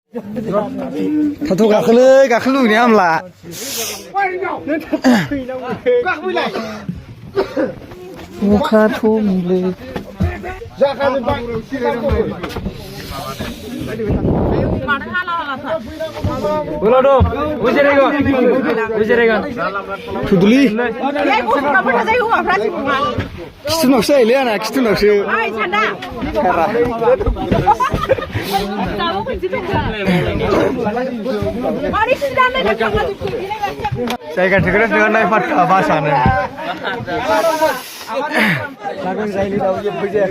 थाथ' गाखोलुबैनाया हामला अखा थमब्ले Tuduli. Kitunokso ile ana kitunokso. Saya kan sekarang dengan naik bahasan. Lagu saya ini tahu je beja.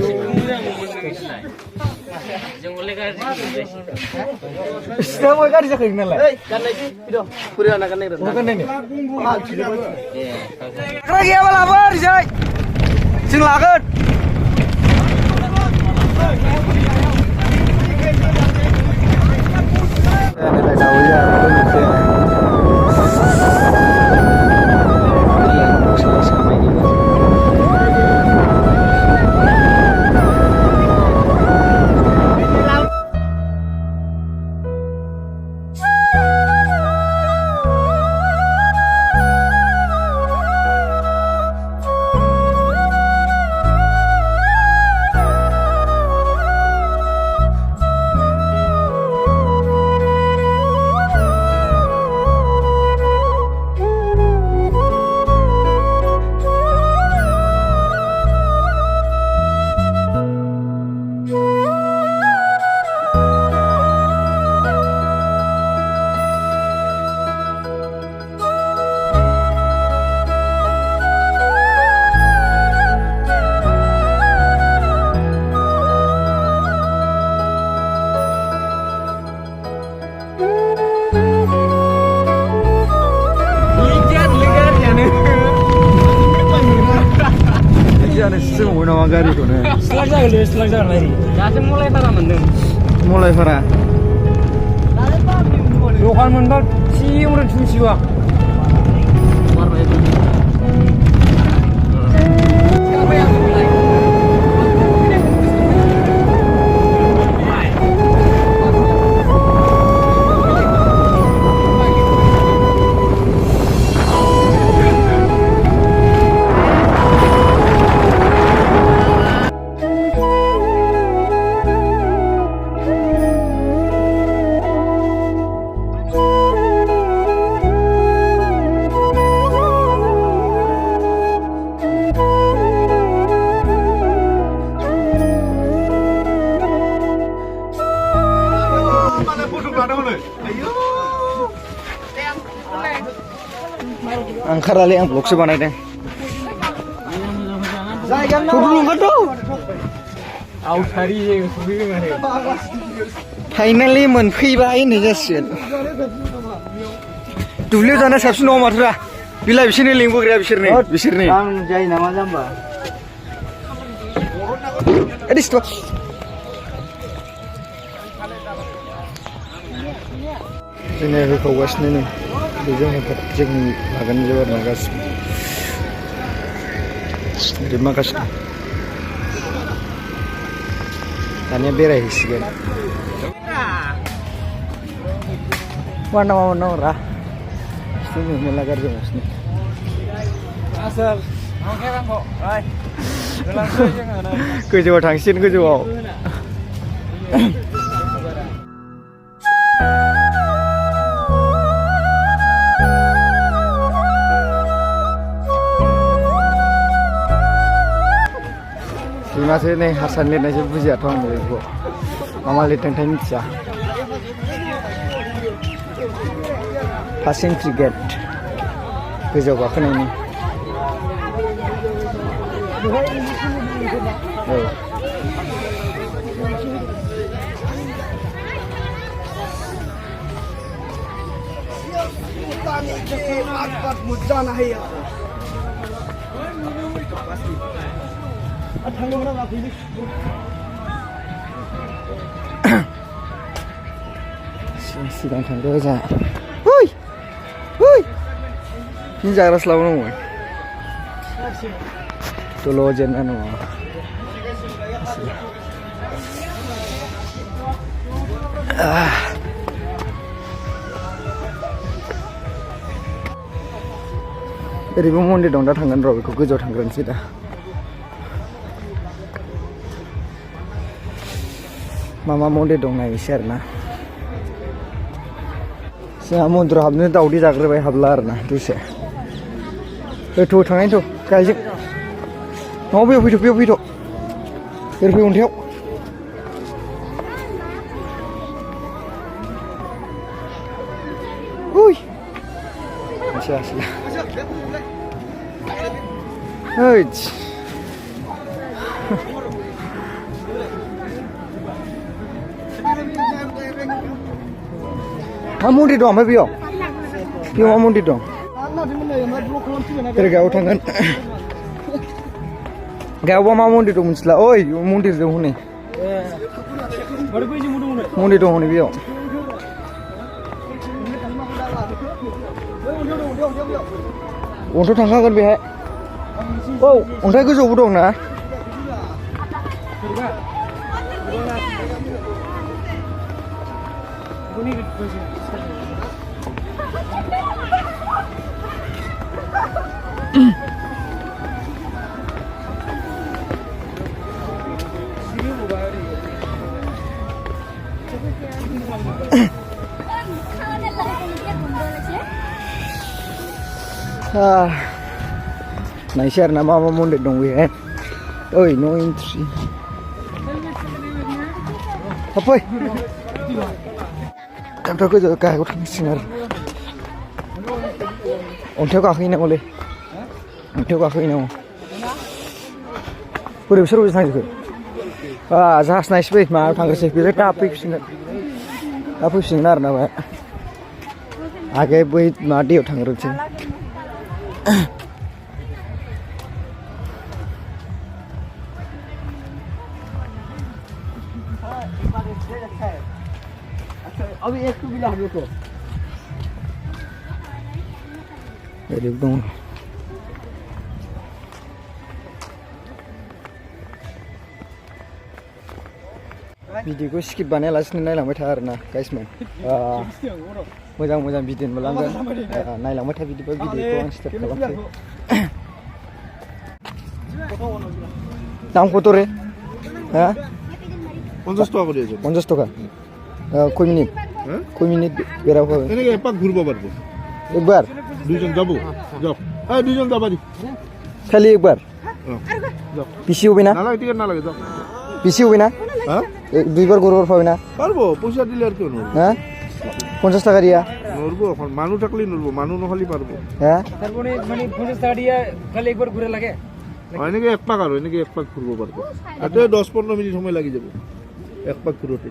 Semua kan bisa kena lah. Kan lagi, video. Puri anak kan lagi. Bukan ini. Kerja apa lapar sih? Sing lakukan. Ini tahu ya, Gari tu ni. Selak jaga lagi. Jadi mulai para mendem. Mulai para. Lokal mendem si orang cuci wah. Siapa yang mulai? Angkara le ang vlog se banai deh. Dulu kan tu. Out hari je sudah mana. Finally मोनफैबाय ini जासिगोन. दुब्लियाव जाना साबसिन नङा माथोरा. बिलाइ बिसोरनि लिंबोग्राया बिसोरनि. आं जायो नामा जाम्बा. Edis tu. Ini hokaगासिनो nih. जोंनि आगाननि जोबोर नागासिनो माखासे दानिया बेरायहैसिगोन warna रा बिदिनो मेला गारि दंगासिनो गोजौआव थांसिगोन गोजौआव masih nih Hasan lihat aja buja tuh ambil gua mama lihat yang ini sih passing ticket kejauh kan ini Sidang tangga aja. Hui, ini jarak selalu nunggu. Tolo jenan nunggu. ओरैबो मन्दिर दं दा थांगोन र' बेखौ गोजौआव थांग्रोनोसै दा मा मन्दिर दं नायनोसै आरोना जोंहा मन्दिराव हाबनो दावदै जाग्रोबाय हाबला आरोना दसे थ' थांनायथ' गायजों न'आव बेयाव फैथ' ओरै फै अन्थायाव Asli. Evet. Hamun di dong, apa bio? Bio hamun di dong. Terus tangan. Gawa hamun di dong muncul. Oi, hamun di dong ni. Hamun di dong ni bio. अन्थाइ थांखागोन बेहाय औ अन्थाइ गोजौबो दं ना naisir nama mundit dong we oi no entry apa tak ke ka ko sinar onthau ka khina ole onthau ka khina pure besar besar ke jahas naisbe ma thangrese bire tapik sinar na ba age bai madiyaw thangrese अभी एक भी ला दो ये दो video को skip बानायालासिनो नायलांबाय था आरोना गाइसमोन मोजां भिडियो मोनलांगोन नायलांबाय था भिडियोखौ आं स्टार्ट खालामसै दाम कत रे হ্যাঁ 50 টাকা করে আছে 50 টাকা কয় মিনিট বেরাও হবে এনেকে এক পাক ঘুরবো পারবো একবার দুইজন যাব যাও এই দুইজন যাবারি খালি একবার যাও পিসি হবে না না লাগে টিকেট না লাগে যাও পিসি হবে না হ্যাঁ দুইবার ঘুরবার পাবে না পারবো পয়সা দিলে আর কেউ নড়বে হ্যাঁ 50 টাকা দিয়া নড়বো এখন মানু থাকলে নড়বো মানু নহলি পারবো হ্যাঁ তারপরে মানে 50 টাকা দিয়া খালি একবার ঘুরে লাগে এনেকে এক পাক আর এনেকে এক পাক ঘুরবো পারবো এতে 10-15 মিনিট সময় লাগি যাব এক পাক ঘুরতে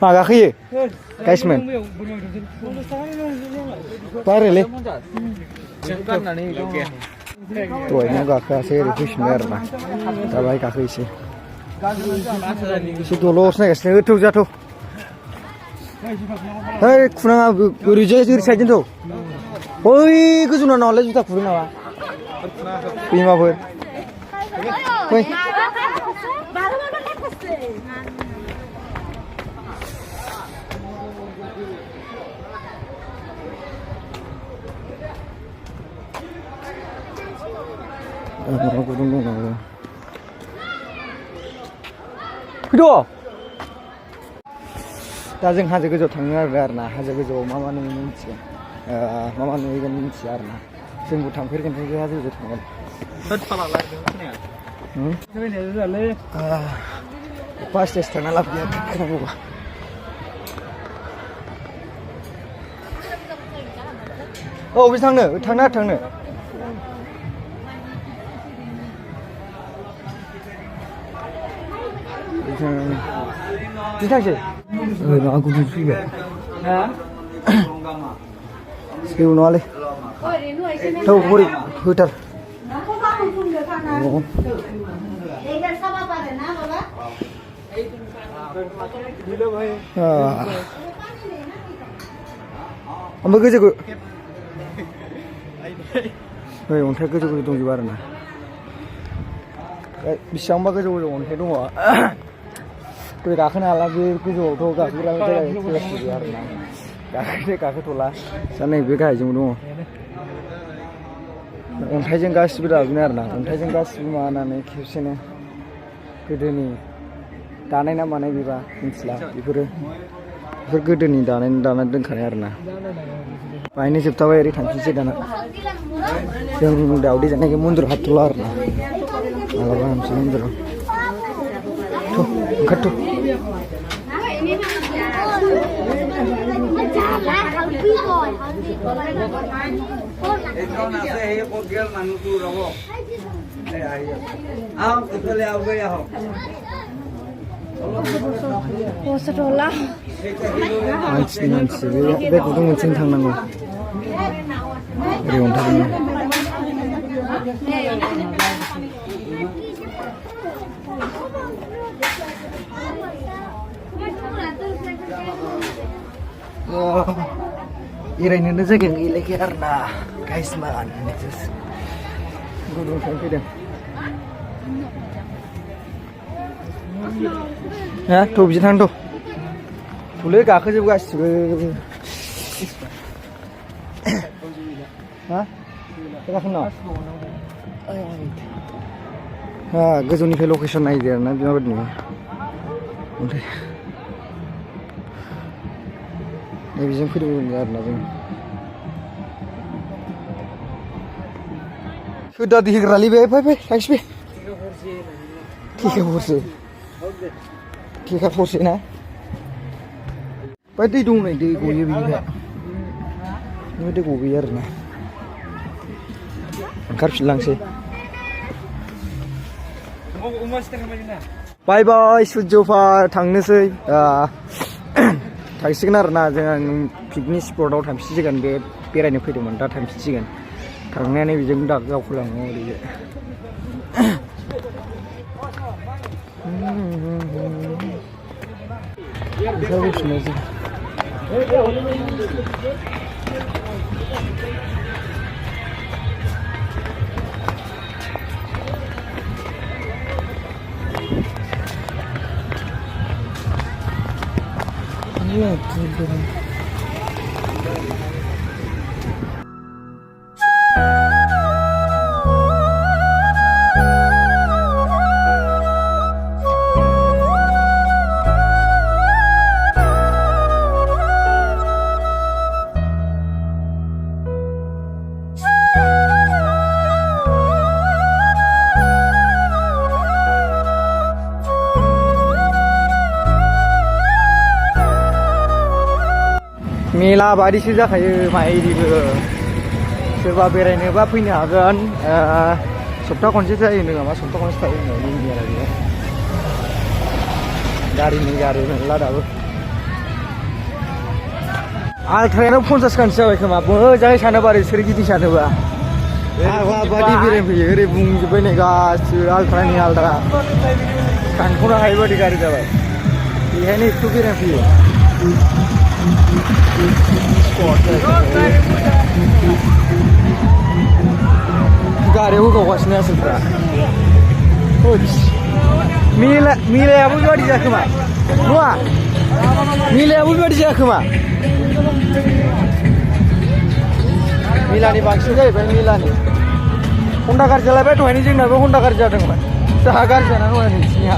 मा गाखोयो गाइसमोन बारेलै दहायनो गाखोआसै ओरै फैफिनबाय आरोना दा बाहाय गाखोयोसै एसे दल'सो नायगासिनो गोथौ जाथौ ओइ खुनाङा ओरैजाय ओरै साइडजों थौ ओइ गोजौना नालाय जुथा खुरो नामा बिमाफोर फै aku dulu nggak Kudu दा जों हाजो गोजौआव थाङो आरोना हाजो गोजौआव मा नुयो मिथिया मा नुहैगोन मिथिया आरोना जोंबो थांफेरगोन बे हाजो गोजौआव थांगोन फार्स्ट स्टेज थांना लाबोया खोनांगौबा औ बे थांनो Ditangsi? Aku dulu ya. Siu nolih. Tahu kuri, hutar. Ambil kerja ku. Hei, ontai kerja ku itu juga ada na. Bisa ambil kerja ku ontai dong. गाखोनो हाला बे गोजौआवथ' गाखोग्रा जायगा प्लास्टिक गैया आरोना गाखोथ'ला दा नैबे गाहायजों दङ अन्थाइजों गासिबो दाजोबनाय आरोना अन्थाइजों गासिबो माबानानै खेबसेनो गोदोनि दानाय ना मानाय बेबा मिथिला बेफोर गोदोनि दानानै दोनखानाय आरोना बाहायनो जोबथाबाय ओरै थांफिनसै दाना जों दावदै जानायखौ मन्दिराव हाबथ'ला आरोना मालाबा हाबसै मन्दिराव ओंखारथ' मानसि बे गुदुं मोनसेजों थांनांगौ ओरै अन्थाइजों बेरायनोनो जायगा गैलायखाय आरोना गाइस मान गुदुं फैदों हा थ' बिदि थांथ' थ'लै गाखोजोबो गासिबो हा गाखोनो हा गोजौनिफ्राय लकेसन नायदो आरोना बिमाबादिनो ओमफ्राय नैबेजों फैदोंमोन आरोना जों सोदा दै होग्रालै बे फै थांसै बे केका हरसै ना बै दै दं नै दै गयो बेनिफ्राय दै गबोयो आरोना ओंखारफिनलांसै बाय बाय सुर्यफा थांनोसै थांसिगोन आरोना जों पिकनिक स्पटआव थांफिनसिगोन बे बेरायनो फैदोंमोन दा थांफिनसिगोन थांनायानो बेजों दावखोलाङो ओरैनो ओंखारबोफिननोसै मेला बादिसो जाखायो माइरिबो सोरबा बेरायनोबा फैनो हागोन सप्ता खनसे जायो नामा सप्ता खनसे थायो मेला बेयो गारिनि गारि मेरला दाबो आल्ट्रायानो 50 खानसो जाबाय खोमा मोजाङै सानोबा ओरै सोरगिदिं सानोबा बादि बेरायनो फैयो ओरै बुंजोब्बाय नै गासिबो आल्ट्रानि आल्ट्रा सानख'नो हायै बादि गारि जाबाय बेहायनो एकटु बेरायनो फैयो गारियाव होगावगासिनो आसोलफ्रा मेलायाबो बेबादि जाखोमा नङा मेलायाबो बेबादि जाखोमा मेलानि बांसिन जाहैबाय मेलानि हन्डा गारि जालायबाय दहायनो जोंनाबो हन्डा गारि जादोंमोन जोंहा गारि जानानै दङ नोंसिनिया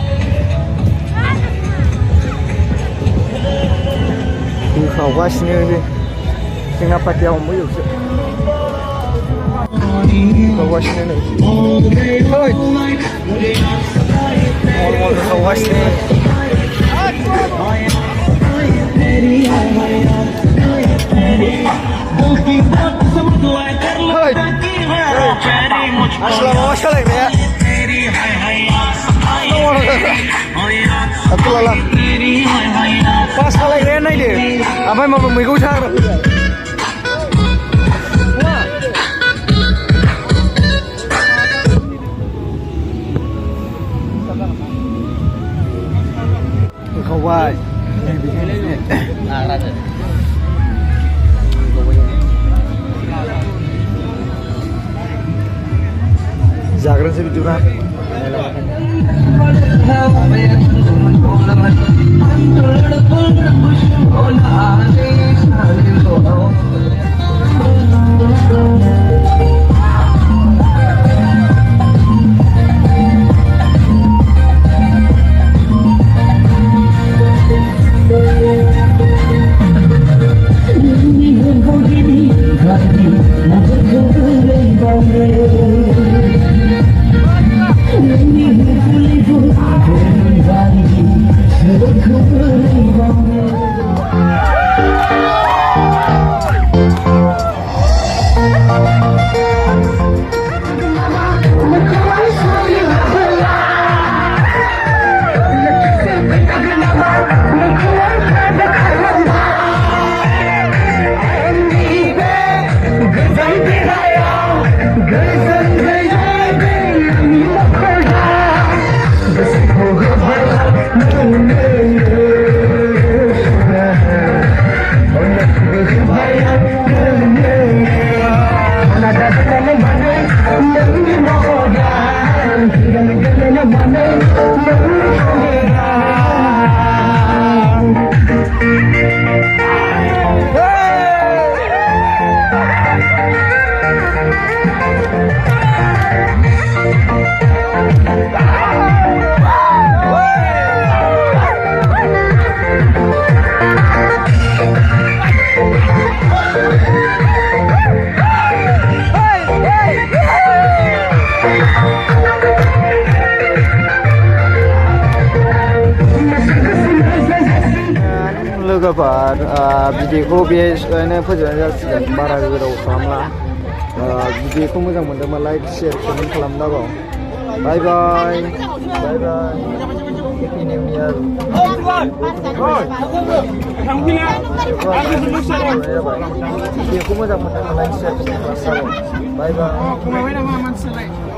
होखावगासिनो जोंना पार्टिया हमबोजोबसो होखावगासिनो नै मल होखावगासिनो asal mau salah ya aku lalah pas salah ya naik deh apa yang mau mengikut cara kawan जागरण से भी जुड़ा लोगोफोर भिडिअखौ बेनो फोजोबनाय जासिगोन बारा गोबाव खालामला भिडिअखौ मोजां मोनदोंबा लाइक शेयार कमेन्ट खालामनांगौ बाय बाय बाय बाय हेपि निउ इयार भिडिअखौ मोजां मोनदोंबा लाइक शेयार कमेन्ट खालामनांगौ बाय बाय